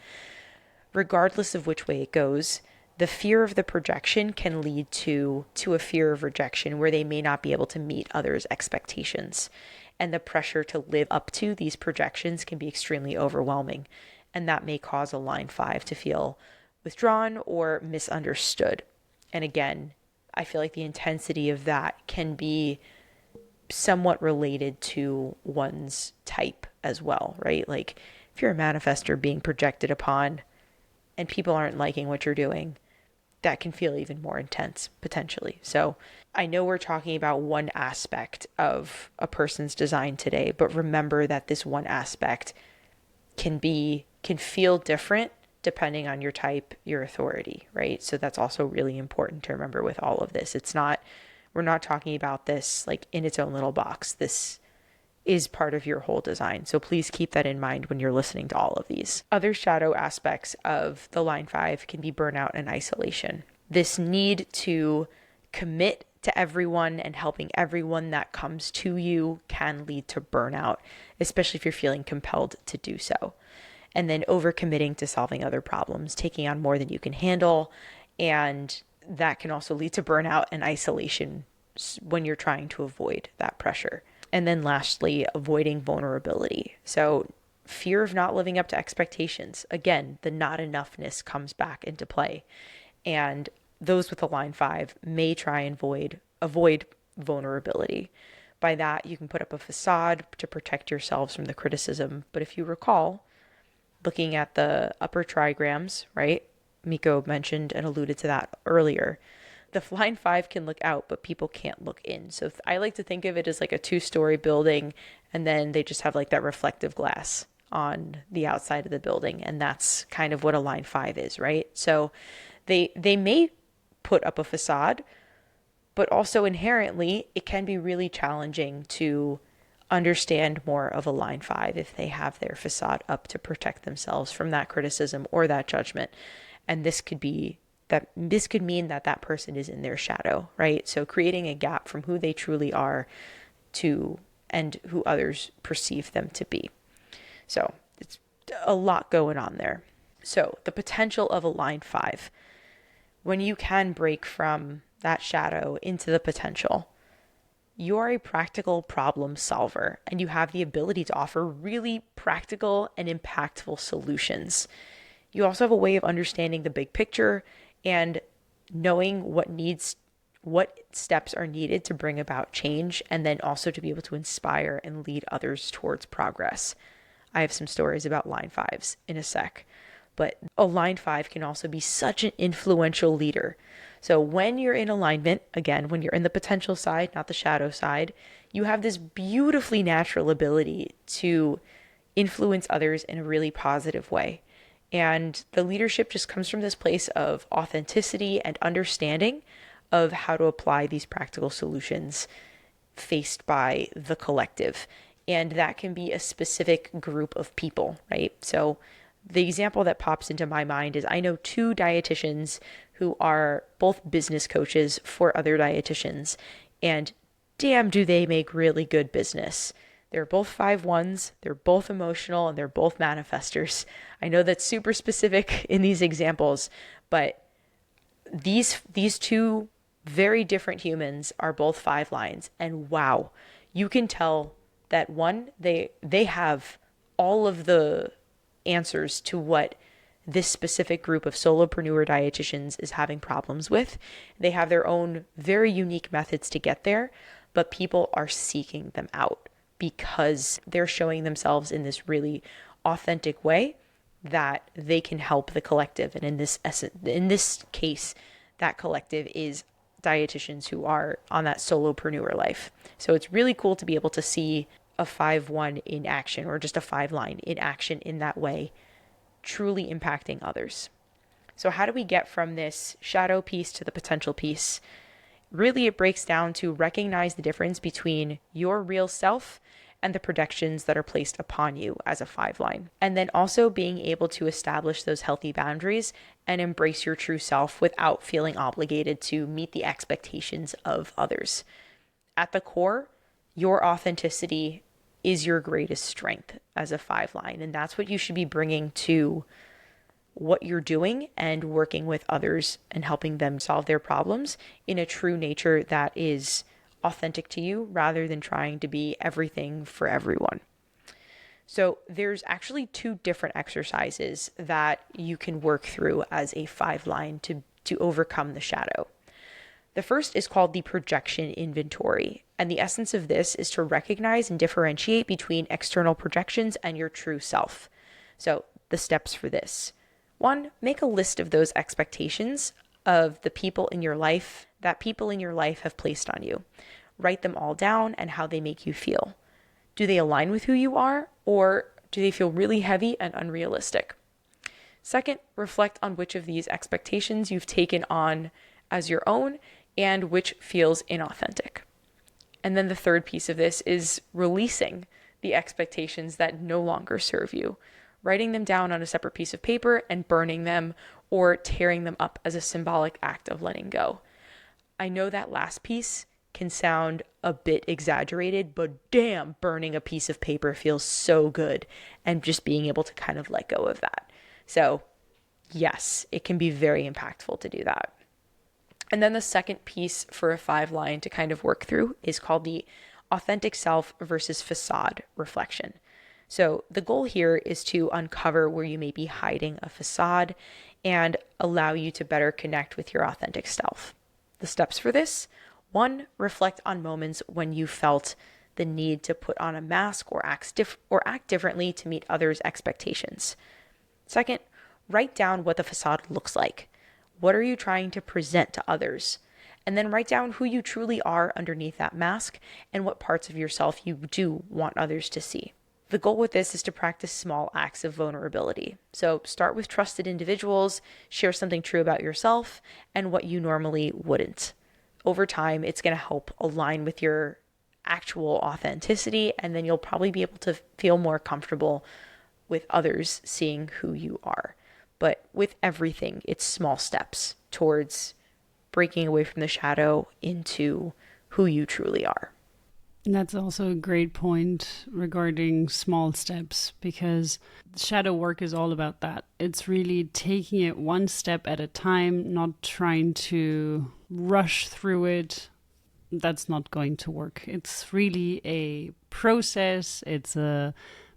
Regardless of which way it goes, the fear of the projection can lead to a fear of rejection where they may not be able to meet others' expectations. And the pressure to live up to these projections can be extremely overwhelming. And that may cause a line 5 to feel withdrawn or misunderstood. And again, I feel like the intensity of that can be somewhat related to one's type as well, right? Like if you're a manifestor being projected upon and people aren't liking what you're doing, that can feel even more intense potentially. So I know we're talking about one aspect of a person's design today, but remember that this one aspect can feel different depending on your type, your authority, right? So that's also really important to remember with all of this. We're not talking about this like in its own little box. This is part of your whole design. So please keep that in mind when you're listening to all of these. Other shadow aspects of the line 5 can be burnout and isolation. This need to commit to everyone and helping everyone that comes to you can lead to burnout, especially if you're feeling compelled to do so. And then overcommitting to solving other problems, taking on more than you can handle. And that can also lead to burnout and isolation when you're trying to avoid that pressure. And then lastly, avoiding vulnerability. So fear of not living up to expectations. Again, the not enoughness comes back into play. And those with a line 5 may try and avoid vulnerability. By that, you can put up a facade to protect yourselves from the criticism. But if you recall, looking at the upper trigrams, right? Miko mentioned and alluded to that earlier. The line 5 can look out, but people can't look in. So I like to think of it as like a 2-story building, and then they just have like that reflective glass on the outside of the building. And that's kind of what a line 5 is, right? So they may put up a facade, but also inherently it can be really challenging to understand more of a line 5 if they have their facade up to protect themselves from that criticism or that judgment. And this could mean that person is in their shadow, right? So creating a gap from who they truly are to and who others perceive them to be. So it's a lot going on there. So the potential of a line 5, when you can break from that shadow into the potential, you are a practical problem solver and you have the ability to offer really practical and impactful solutions. You also have a way of understanding the big picture and knowing what steps are needed to bring about change, and then also to be able to inspire and lead others towards progress. I have some stories about line 5s in a sec, but a line 5 can also be such an influential leader. So when you're in alignment, again, when you're in the potential side, not the shadow side, you have this beautifully natural ability to influence others in a really positive way. And the leadership just comes from this place of authenticity and understanding of how to apply these practical solutions faced by the collective. And that can be a specific group of people, right? So the example that pops into my mind is I know 2 dietitians who are both business coaches for other dietitians, and damn, do they make really good business. They're both 5-1s, they're both emotional, and they're both manifestors. I know that's super specific in these examples, but these 2 very different humans are both 5 lines, and wow, you can tell that one, they have all of the answers to what this specific group of solopreneur dietitians is having problems with. They have their own very unique methods to get there, but people are seeking them out because they're showing themselves in this really authentic way that they can help the collective. And in this case, that collective is dietitians who are on that solopreneur life. So it's really cool to be able to see a 5-1 in action, or just a 5-line in action in that way, truly impacting others. So how do we get from this shadow piece to the potential piece? Really, it breaks down to recognize the difference between your real self and the projections that are placed upon you as a 5-line. And then also being able to establish those healthy boundaries and embrace your true self without feeling obligated to meet the expectations of others. At the core, your authenticity is your greatest strength as a 5-line. And that's what you should be bringing to what you're doing and working with others and helping them solve their problems in a true nature that is authentic to you, rather than trying to be everything for everyone. So there's actually 2 different exercises that you can work through as a 5-line to overcome the shadow. The first is called the projection inventory. And the essence of this is to recognize and differentiate between external projections and your true self. So the steps for this: 1, make a list of those expectations of the people in your life that people in your life have placed on you. Write them all down and how they make you feel. Do they align with who you are, or do they feel really heavy and unrealistic? Second, reflect on which of these expectations you've taken on as your own and which feels inauthentic. And then the third piece of this is releasing the expectations that no longer serve you, writing them down on a separate piece of paper and burning them or tearing them up as a symbolic act of letting go. I know that last piece can sound a bit exaggerated, but damn, burning a piece of paper feels so good, and just being able to kind of let go of that. So yes, it can be very impactful to do that. And then the second piece for a 5-line to kind of work through is called the authentic self versus facade reflection. So the goal here is to uncover where you may be hiding a facade and allow you to better connect with your authentic self. The steps for this: 1, reflect on moments when you felt the need to put on a mask or act differently to meet others' expectations. 2nd, write down what the facade looks like. What are you trying to present to others? And then write down who you truly are underneath that mask and what parts of yourself you do want others to see. The goal with this is to practice small acts of vulnerability. So start with trusted individuals, share something true about yourself and what you normally wouldn't. Over time, it's going to help align with your actual authenticity, and then you'll probably be able to feel more comfortable with others seeing who you are. But with everything, it's small steps towards breaking away from the shadow into who you truly are. That's also a great point regarding small steps, because shadow work is all about that. It's really taking it one step at a time, not trying to rush through it. That's not going to work. It's really a process. It's a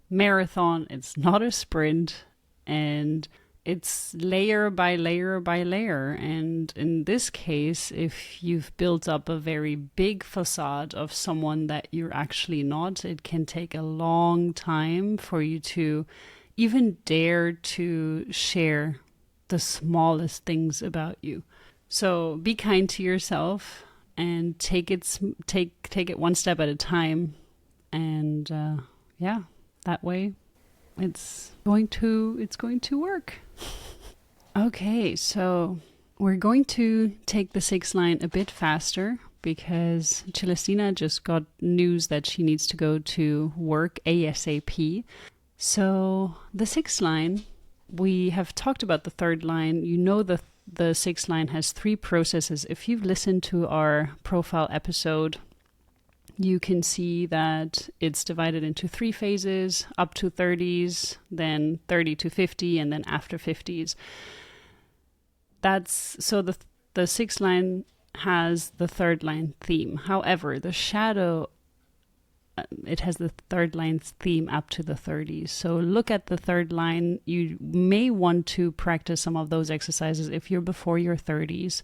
marathon. It's not a sprint. And it's layer by layer by layer. And in this case, if you've built up a very big facade of someone that you're actually not, it can take a long time for you to even dare to share the smallest things about you. So be kind to yourself and take it one step at a time. And that way it's going to work. Okay, so we're going to take the 6-line a bit faster because Celestina just got news that she needs to go to work ASAP. So the 6-line, we have talked about the 3rd line. You know the 6-line has 3 processes. If you've listened to our profile episode, you can see that it's divided into 3 phases: up to 30s, then 30 to 50, and then after 50s. That's so the 6-line has the 3rd line theme. However, the shadow, it has the 3rd line's theme up to the 30s. So look at the 3rd line. You may want to practice some of those exercises if you're before your 30s.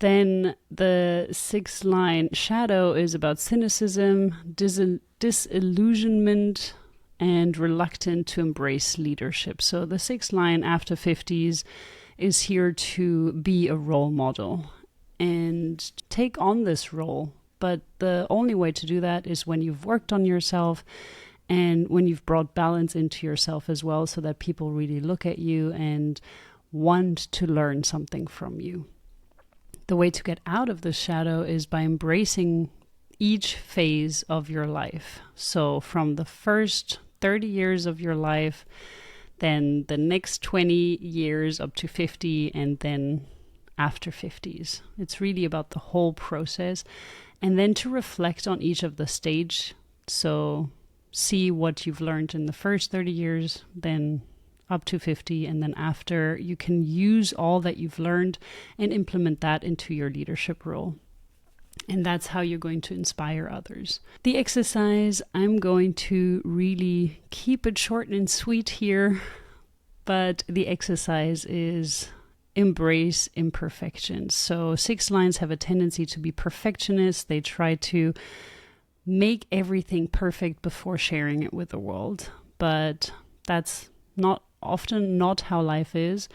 Then the 6th line shadow is about cynicism, disillusionment, and reluctant to embrace leadership. So the sixth line after 50s is here to be a role model and take on this role. But the only way to do that is when you've worked on yourself and when you've brought balance into yourself as well, so that people really look at you and want to learn something from you. The way to get out of the shadow is by embracing each phase of your life. So from the first 30 years of your life, then the next 20 years up to 50, and then after 50s. It's really about the whole process. And then to reflect on each of the stage. So see what you've learned in the first 30 years, then up to 50, and then after, you can use all that you've learned and implement that into your leadership role. And that's how you're going to inspire others. The exercise, I'm going to really keep it short and sweet here, but the exercise is embrace imperfections. So six lines have a tendency to be perfectionists. They try to make everything perfect before sharing it with the world. But that's often not how life is.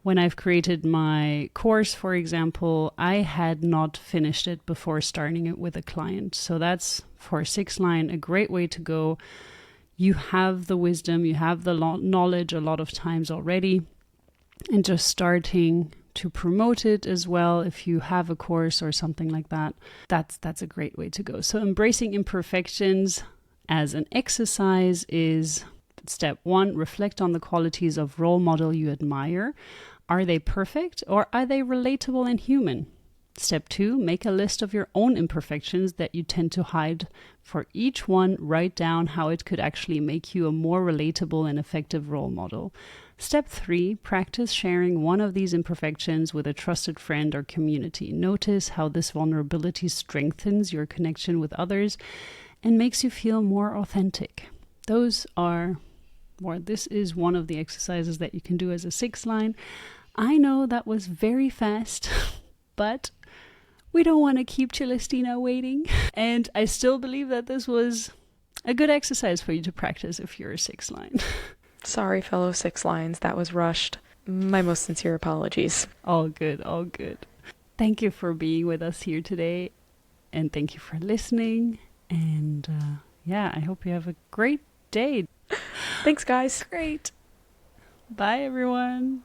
When I've created my course, for example, I had not finished it before starting it with a client. So that's, for six line, a great way to go. You have the wisdom, you have the knowledge a lot of times already, and just starting to promote it as well. If you have a course or something like that, that's a great way to go. So embracing imperfections as an exercise is step one. Reflect on the qualities of role model you admire. Are they perfect or are they relatable and human? Step two, make a list of your own imperfections that you tend to hide. For each one, write down how it could actually make you a more relatable and effective role model. Step three, practice sharing one of these imperfections with a trusted friend or community. Notice how this vulnerability strengthens your connection with others and makes you feel more authentic. This is one of the exercises that you can do as a six line. I know that was very fast, but we don't want to keep Celestina waiting. And I still believe that this was a good exercise for you to practice if you're a six line. Sorry, fellow six lines, that was rushed. My most sincere apologies. All good, all good. Thank you for being with us here today. And thank you for listening. And I hope you have a great day. Thanks, guys. Great. Bye, everyone.